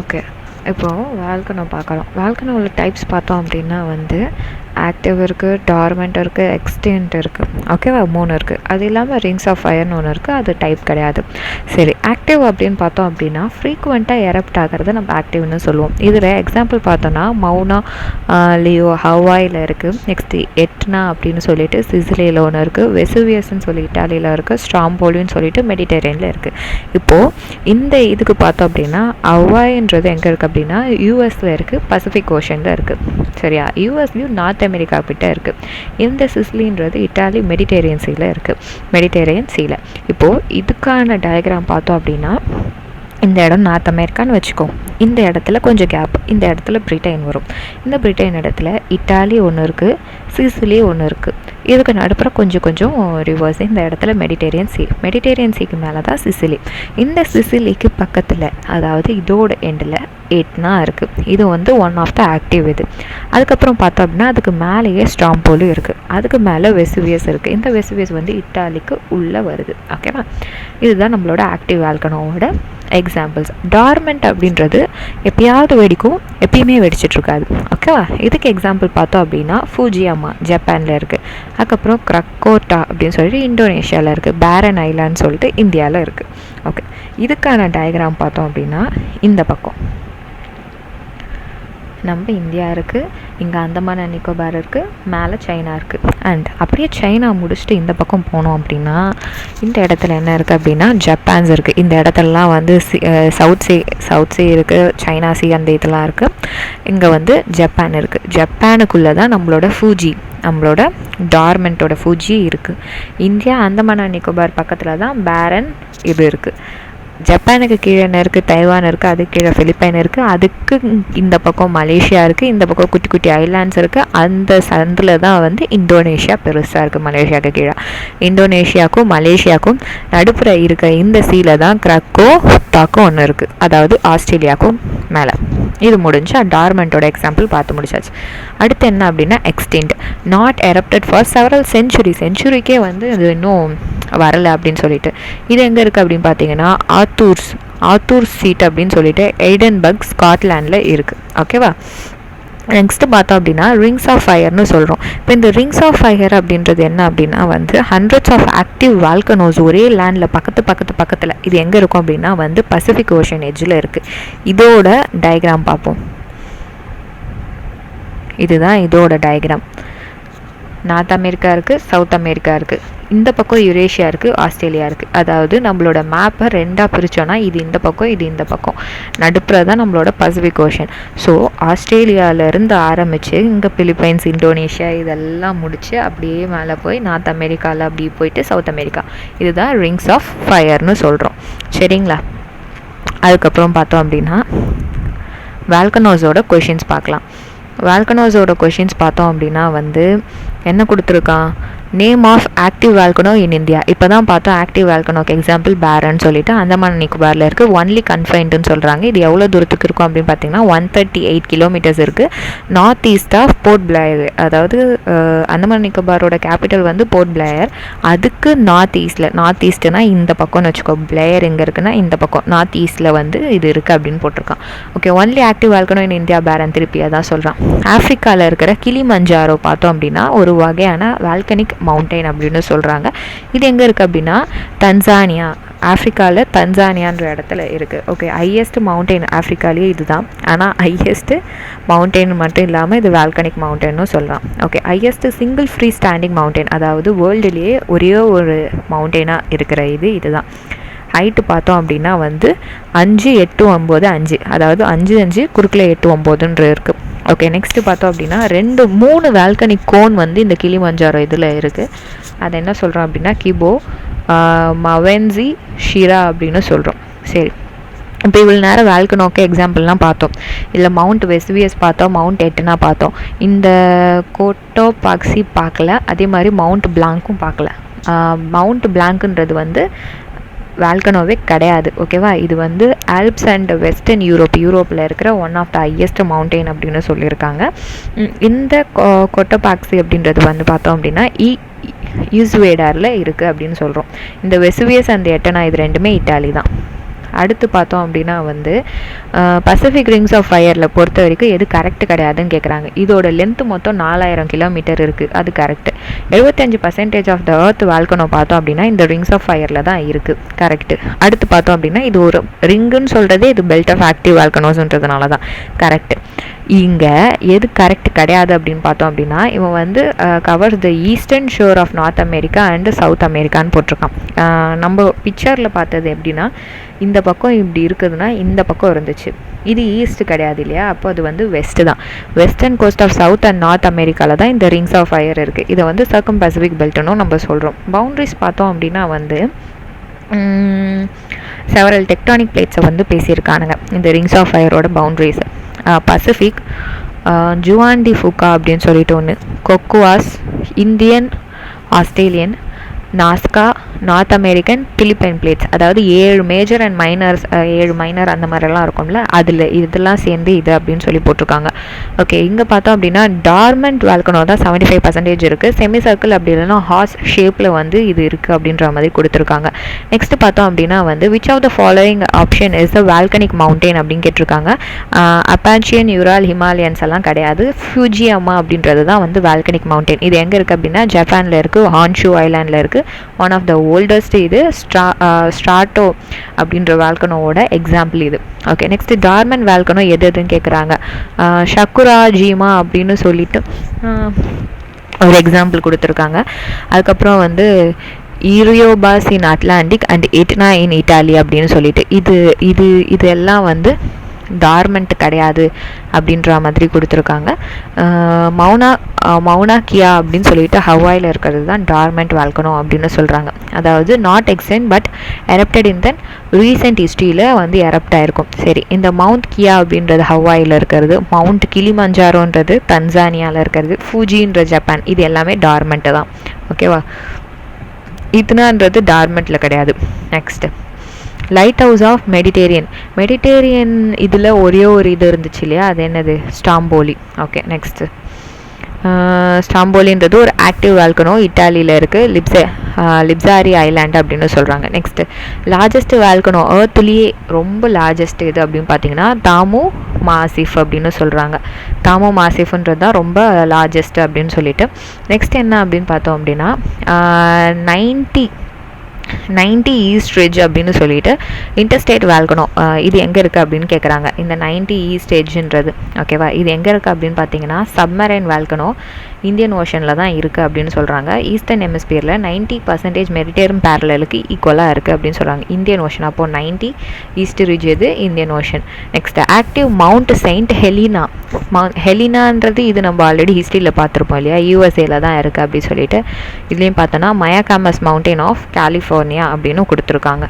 Okay. இப்போது volcano பார்க்கலாம். வால்கனோவில் types பார்த்தோம் அப்படின்னா வந்து ஆக்டிவ் இருக்குது, டார்மெண்ட் இருக்குது, எக்ஸ்டென்ட் இருக்குது. ஓகேவா? 3 இருக்குது. அது இல்லாமல் ரிங்ஸ் ஆஃப் ஃபயர்னு ஒன்று இருக்குது. அது டைப் கிடையாது. சரி, ஆக்டிவ் அப்படின்னு பார்த்தோம் அப்படின்னா ஃப்ரீக்குவெண்ட்டாக எரப்ட் ஆகிறத நம்ம ஆக்டிவ்னு சொல்லுவோம். இதில் எக்ஸாம்பிள் பார்த்தோன்னா மௌனா லியோ ஹவாயில் இருக்குது. நெக்ஸ்ட்டு எட்னா அப்படின்னு சொல்லிட்டு சிசிலியில் ஒன்று இருக்குது. வெசுவியஸ்ன்னு சொல்லி இட்டாலியில் இருக்குது. ஸ்ட்ராம்போலின்னு சொல்லிட்டு மெடிட்டரேனில் இருக்குது. இப்போது இந்த இதுக்கு பார்த்தோம் அப்படின்னா ஹவாயின்றது எங்கே இருக்குது அப்படின்னா யூஎஸில் இருக்குது, பசிபிக் ஓஷனில் இருக்குது. சரியா? யூஎஸ்லேயும் நார்த் அமெரிக்கா கிட்ட இருக்குது. இந்த சிசிலின்றது இட்டாலி மெடிட்டேரியன் சீல இருக்குது. மெடிட்டேரியன் சீல. இப்போது இதுக்கான டயக்ராம் பார்த்தோம் அப்படின்னா இந்த இடம் நார்த் அமெரிக்கான்னு வச்சுக்கோ. இந்த இடத்துல கொஞ்சம் கேப், இந்த இடத்துல பிரிட்டன் வரும். இந்த பிரிட்டன் இடத்துல இட்டாலி ஒன்று இருக்குது, சிசிலி ஒன்று இருக்குது. இதுக்கு நடுப்புற கொஞ்சம் ரிவர்ஸ். இந்த இடத்துல மெடிட்டேரியன் சீ. மெடிட்டேரியன் சீக்கு மேலே தான் சிசிலி. இந்த சிசிலிக்கு பக்கத்தில், அதாவது இதோட எண்டில் எட்னா இருக்குது. இது வந்து ஒன் ஆஃப் த ஆக்டிவ் இது. அதுக்கப்புறம் பார்த்தோம் அப்படின்னா அதுக்கு மேலேயே ஸ்ட்ராம்போலும் இருக்குது. அதுக்கு மேலே வெசுவியஸ் இருக்குது. இந்த வெசுவியஸ் வந்து இட்டாலிக்கு உள்ளே வருது. ஓகேவா? இதுதான் நம்மளோட ஆக்டிவ் வால்கனோவோட எக்ஸாம்பிள்ஸ். டார்மெண்ட் அப்படின்றது எப்பயாவது வெடிக்கும், எப்பயுமே வெடிச்சிட்ருக்காது. ஓகேவா? இதுக்கு எக்ஸாம்பிள் பார்த்தோம் அப்படின்னா ஃபூஜியாமா ஜப்பானில் இருக்குது. அதுக்கப்புறம் க்ரக்கோட்டா அப்படின்னு சொல்லிட்டு இந்தோனேஷியாவில் இருக்குது. பேரன் ஐலான்னு சொல்லிட்டு இந்தியாவில் இருக்குது. ஓகே, இதுக்கான டயக்ராம் பார்த்தோம் அப்படின்னா இந்த பக்கம் நம்ம இந்தியா இருக்குது, இங்கே அந்தமான் அண்ட் நிக்கோபார் இருக்குது, மேலே சைனா இருக்குது. அண்ட் அப்படியே சைனா முடிச்சுட்டு இந்த பக்கம் போனோம் அப்படின்னா இந்த இடத்துல என்ன இருக்குது அப்படின்னா ஜப்பான்ஸ் இருக்குது. இந்த இடத்துலலாம் வந்து சவுத் சீ இருக்குது, சைனா சீ அந்த இதெல்லாம் இருக்குது. இங்கே வந்து ஜப்பான் இருக்குது. ஜப்பானுக்குள்ளே தான் நம்மளோட ஃபூஜி, நம்மளோட டார்மெண்ட்டோட ஃபூஜி இருக்குது. இந்தியா அந்தமான் அண்ட் நிக்கோபார் பக்கத்தில் தான் பேரன் இது இருக்குது. ஜப்பானுக்கு கீழே என்ன இருக்குது? தைவான் இருக்குது. அதுக்கு கீழே ஃபிலிப்பைன் இருக்குது. அதுக்கு இந்த பக்கம் மலேசியா இருக்குது. இந்த பக்கம் குட்டி குட்டி ஐலாண்ட்ஸ் இருக்குது. அந்த சந்தில் தான் வந்து இந்தோனேஷியா பெருசாக இருக்குது. மலேசியாவுக்கு கீழே இந்தோனேஷியாவுக்கும் மலேசியாவுக்கும் நடுப்புற இருக்க இந்த சீல தான் க்ரக்கோட்டாக்கும் ஒன்று இருக்குது, அதாவது ஆஸ்திரேலியாவுக்கும் மேலே. இது முடிஞ்சு டார்மெண்ட்டோட எக்ஸாம்பிள் பார்த்து முடிச்சாச்சு. அடுத்து என்ன அப்படின்னா extinct. Not erupted for several செஞ்சுரிக்கே வந்து அது இன்னும் வரலை அப்படின்னு சொல்லிட்டு. இது எங்கே இருக்குது அப்படின்னு பார்த்தீங்கன்னா ஆத்தூர் சீட் அப்படின்னு சொல்லிட்டு எய்டன்பர்க் ஸ்காட்லாண்டில் இருக்குது. ஓகேவா? நெக்ஸ்ட்டு பார்த்தோம் அப்படின்னா ரிங்ஸ் ஆஃப் ஃபயர்னு சொல்கிறோம். இப்போ இந்த ரிங்ஸ் ஆஃப் ஃபயர் அப்படின்றது என்ன அப்படின்னா வந்து ஹண்ட்ரட்ஸ் ஆஃப் ஆக்டிவ் வால்கனோஸ் ஒரே லேண்டில் பக்கத்தில். இது எங்கே இருக்கும் அப்படின்னா வந்து பசிபிக் ஓஷன் எட்ஜில் இருக்குது. இதோட டயக்ராம் பார்ப்போம். இதுதான் இதோட டயக்ராம். நார்த் அமெரிக்கா இருக்குது, சவுத் அமெரிக்கா இருக்குது. இந்த பக்கம் யுரேஷியா இருக்குது, ஆஸ்திரேலியா இருக்குது. அதாவது நம்மளோட மேப்பை ரெண்டாக பிரித்தோன்னா இது இந்த பக்கம், இது இந்த பக்கம். நடுப்புற தான் நம்மளோட பசிபிக் ஓஷன். ஸோ ஆஸ்திரேலியாவிலேருந்து ஆரம்பித்து இங்கே பிலிப்பைன்ஸ், இந்தோனேஷியா இதெல்லாம் முடித்து அப்படியே மேலே போய் நார்த் அமெரிக்காவில் அப்படி போயிட்டு சவுத் அமெரிக்கா. இதுதான் ரிங்ஸ் ஆஃப் ஃபயர்னு சொல்கிறோம். சரிங்களா? அதுக்கப்புறம் பார்த்தோம் அப்படின்னா வால்கனோஸோட கொஷின்ஸ் பார்க்கலாம். வால்கனோஸோட கொஷின்ஸ் பார்த்தோம் அப்படின்னா வந்து என்ன கொடுத்துருக்கான்? Name of active volcano in India. இப்போ தான் பார்த்தோம் ஆக்டிவ் வால்கனோக்கு எக்ஸாம்பிள் பேரன்னு சொல்லிட்டு அந்தமான் நிக்கோபாரில் இருக்குது. ஒன்லி கன்ஃபைன்டுன்னு சொல்கிறாங்க. இது எவ்வளோ தூரத்துக்கு இருக்கும் அப்படின்னு பார்த்தீங்கன்னா 138 கிலோமீட்டர்ஸ் இருக்குது. North east of Port Blair. அதாவது அந்தமான் நிக்கோபாரோட கேபிட்டல் வந்து போர்ட் பிளேயர். அதுக்கு நார்த் ஈஸ்ட்னா இந்த பக்கம்னு வச்சுக்கோ. பிளேயர் எங்கே இருக்குன்னா இந்த பக்கம் நார்த் ஈஸ்ட்டில் வந்து இது இருக்குது அப்படின்னு போட்டிருக்கான். Okay, only active volcano in India பேரன் திருப்பி அதான் சொல்கிறான். ஆஃப்ரிக்காவில் இருக்கிற கிளிமஞ்சாரோ பார்த்தோம் அப்படின்னா ஒரு வகையான வால்கனிக் மவுண்டைன் அப்படின்னு சொல்கிறாங்க. இது எங்கே இருக்குது அப்படின்னா தன்சானியா, ஆஃப்ரிக்காவில் தன்சானியான்ற இடத்துல இருக்குது. ஓகே, ஹையஸ்ட் மவுண்டைன் ஆஃப்ரிக்காலேயே இதுதான். ஆனால் ஹையஸ்ட்டு மவுண்டைன் மட்டும் இல்லாமல் இது வால்கனிக் மவுண்டைன்னு சொல்லலாம். Okay, highest single free standing mountain, அதாவது வேர்ல்டுலேயே ஒரே ஒரு மவுண்டைனாக இருக்கிற இதுதான். ஹைட்டு பார்த்தோம் அப்படின்னா வந்து 5, 8, 9, 5, அதாவது 5, 5 குறுக்கில் 8, 9ன்ற இருக்குது. ஓகே, நெக்ஸ்ட்டு பார்த்தோம் அப்படின்னா 3 வால்கனிக் கோன் வந்து இந்த கிளிமஞ்சாரோ இதில் இருக்குது. அதை என்ன சொல்கிறோம் அப்படின்னா கிபோ, மவென்சி, ஷிரா அப்படின்னு சொல்கிறோம். சரி, இப்போ இவ்வளோ நேரம் வால்கனோக்கு எக்ஸாம்பிள்லாம் பார்த்தோம். இல்லை மவுண்ட் வெசுவியஸ் பார்த்தோம், மவுண்ட் எட்னா பார்த்தோம். இந்த கோட்டோபாக்சி பார்க்கல, அதே மாதிரி மவுண்ட் பிளாங்க்கும் பார்க்கல. மவுண்ட் பிளாங்க்ன்றது வந்து வால்கனோவே கிடையாது. ஓகேவா? இது வந்து ஆல்ப்ஸ் அண்ட் வெஸ்டர்ன் யூரோப்பில் இருக்கிற one of the highest mountain அப்படின்னு சொல்லியிருக்காங்க. இந்த கோட்டோபாக்சி அப்படின்றது வந்து பார்த்தோம் அப்படின்னா ஈஸ்வேடாரில் இருக்குது அப்படின்னு சொல்கிறோம். இந்த வெசுவியஸ் அண்ட் எட்டனா இது ரெண்டுமே இட்டாலி தான். அடுத்து பார்த்தோம் அப்படின்னா வந்து பசிபிக் ரிங்ஸ் ஆஃப் ஃபயரில் பொறுத்த வரைக்கும் எது கரெக்ட் கிடையாதுன்னு கேட்குறாங்க. இதோட லென்த்து மொத்தம் 4000 கிலோமீட்டர் இருக்குது, அது correct. 75% of the earth volcano பார்த்தோம் அப்படின்னா இந்த ரிங்ஸ் ஆஃப் ஃபயரில் தான் இருக்குது, கரெக்டு. அடுத்து பார்த்தோம் அப்படின்னா இது ஒரு ரிங்குன்னு சொல்கிறதே இது பெல்ட் ஆஃப் ஆக்டிவ் வால்கனோஸ்ன்றதுனால தான், கரெக்டு. இங்கே எது கரெக்ட் கிடையாது அப்படின்னு பார்த்தோம் அப்படின்னா இவன் வந்து covers the eastern shore of North America and South அமெரிக்கான்னு போட்டிருக்கான். நம்ம பிக்சரில் பார்த்தது எப்படின்னா இந்த பக்கம் இப்படி இருக்குதுன்னா இந்த பக்கம் இருந்துச்சு, இது ஈஸ்ட் கிடையாது இல்லையா, அப்போ அது வந்து வெஸ்ட்டு தான். Western coast of south and north அமெரிக்காவில் தான் இந்த ரிங்ஸ் ஆஃப் ஃபயர் இருக்குது. இதை வந்து சர்க்கம் பசிபிக் பெல்ட்னு நம்ம சொல்கிறோம். பவுண்ட்ரிஸ் பார்த்தோம் அப்படின்னா வந்து செவரல் டெக்டானிக் பிளேட்ஸை வந்து பேசியிருக்கானுங்க இந்த ரிங்ஸ் ஆஃப் ஃபயரோட boundaries. Pacific, Juan de Fuca அப்படின்னு சொல்லிட்டு ஒன்று, Cocos, Indian, Australian, Nazca, North American, Philippine plates. அதாவது 7 மேஜர் அண்ட் மைனர்ஸ், 7 மைனர் அந்த மாதிரிலாம் இருக்கும்ல, அதில் இதெல்லாம் சேர்ந்து இது அப்படின்னு சொல்லி போட்டிருக்காங்க. ஓகே, இங்கே பார்த்தோம் அப்படின்னா டார்மெண்ட் வால்கனோ தான் 75% இருக்குது. செமி சர்க்கிள் அப்படி இல்லைன்னா ஹார்ஸ் ஷேப்பில் வந்து இது இருக்குது அப்படின்ற மாதிரி கொடுத்துருக்காங்க. நெக்ஸ்ட் பார்த்தோம் அப்படின்னா வந்து which of the following option is the volcanic mountain அப்படின்னு கேட்டிருக்காங்க. அப்பாச்சியன், யூரால், ஹிமாலயன்ஸ் எல்லாம் கிடையாது. ஃபியூஜியாமா அப்படின்றது தான் வந்து வால்கனிக் மவுண்டெயின். இது எங்கே இருக்குது அப்படின்னா ஜப்பானில் இருக்குது, ஹான்ஷூ ஐலாண்டில் இருக்குது. ஒன் ஆஃப் த ஓல்டஸ்ட் இது ஸ்ட்ராட்டோ அப்படின்ற வால்கனோவோட எக்ஸாம்பிள் இது. ஓகே, நெக்ஸ்ட் டார்மன் வால்கனோ எதுன்னு கேட்குறாங்க. ஷக்குரா ஜீமா அப்படின்னு சொல்லிட்டு ஒரு எக்ஸாம்பிள் கொடுத்துருக்காங்க. அதுக்கப்புறம் வந்து Erebus in Atlantic and Etna in Italy அப்படின்னு சொல்லிட்டு இது எல்லாம் வந்து டார்மெண்ட் கிடையாது அப்படின்ற மாதிரி கொடுத்துருக்காங்க. மௌனா கியா அப்படின்னு சொல்லிட்டு ஹவாயில் இருக்கிறது தான் டார்மெண்ட் வால்கனோ அப்படின்னு சொல்கிறாங்க. அதாவது not extinct but erupted in then recent ஹிஸ்ட்ரியில் வந்து எரப்ட் ஆயிருக்கும். சரி, இந்த மவுண்ட் கியா அப்படின்றது ஹவாயில் இருக்கிறது, மவுண்ட் கிளிமஞ்சாரோன்றது தன்சானியாவில் இருக்கிறது, ஃபூஜின்ற ஜப்பான், இது எல்லாமே டார்மெண்ட்டு தான். ஓகேவா, இத்னான்றது டார்மெண்ட்டில் கிடையாது. Next light house of Mediterranean இதில் ஒரே ஒரு இது இருந்துச்சு இல்லையா, அது என்னது, ஸ்டாம்போலி. ஓகே, நெக்ஸ்ட்டு ஸ்டாம்போலின்றது ஒரு ஆக்டிவ் வால்கனோ, இட்டாலியில் இருக்குது, லிப்ஸாரி ஐலாண்ட் அப்படின்னு சொல்கிறாங்க. நெக்ஸ்ட்டு லார்ஜஸ்ட் வால்கனோ, ஏர்த்லேயே ரொம்ப லார்ஜஸ்ட் இது அப்படின்னு பார்த்தீங்கன்னா தாமோ மாசிஃப் அப்படின்னு சொல்கிறாங்க. தாமோ மாசிஃப்ன்றது தான் ரொம்ப லார்ஜஸ்ட் அப்படின்னு சொல்லிட்டு. நெக்ஸ்ட் என்ன அப்படின்னு பார்த்தோம் அப்படின்னா 90 ஈஸ்ட் ரிட்ஜ் அப்படின்னு சொல்லிட்டு இன்டர்ஸ்டேட் வால்கனோ, இது எங்கே இருக்குது அப்படின்னு கேட்குறாங்க. இந்த 90 ஈஸ்ட் ரிட்ஜ்ன்றது ஓகேவா, இது எங்கே இருக்குது அப்படின்னு பார்த்தீங்கன்னா சப்மரைன் வால்கனோ இந்தியன் ஓஷனில் தான் இருக்குது அப்படின்னு சொல்கிறாங்க. ஈஸ்டர்ன் ஹெமிஸ்பியரில் 90% மெடிட்டேரியன் பேரலலுக்கு ஈக்குவலாக இருக்குது அப்படின்னு சொல்கிறாங்க. இந்தியன் ஓஷன், அப்போது 90 ஈஸ்ட் ரிட்ஜ் இது Indian Ocean. Next active Mount Saint ஹெலினான்றது இது நம்ம ஆல்ரெடி ஹிஸ்ட்ரியில் பார்த்துருப்போம் இல்லையா, யூஎஸ்ஏல தான் இருக்குது அப்படின்னு சொல்லிட்டு. இதுலேயும் பார்த்தோன்னா மயாகாமஸ் மவுண்டெயின் ஆஃப் கலிஃபோர்னியா அப்படின்னு கொடுத்துருக்காங்க.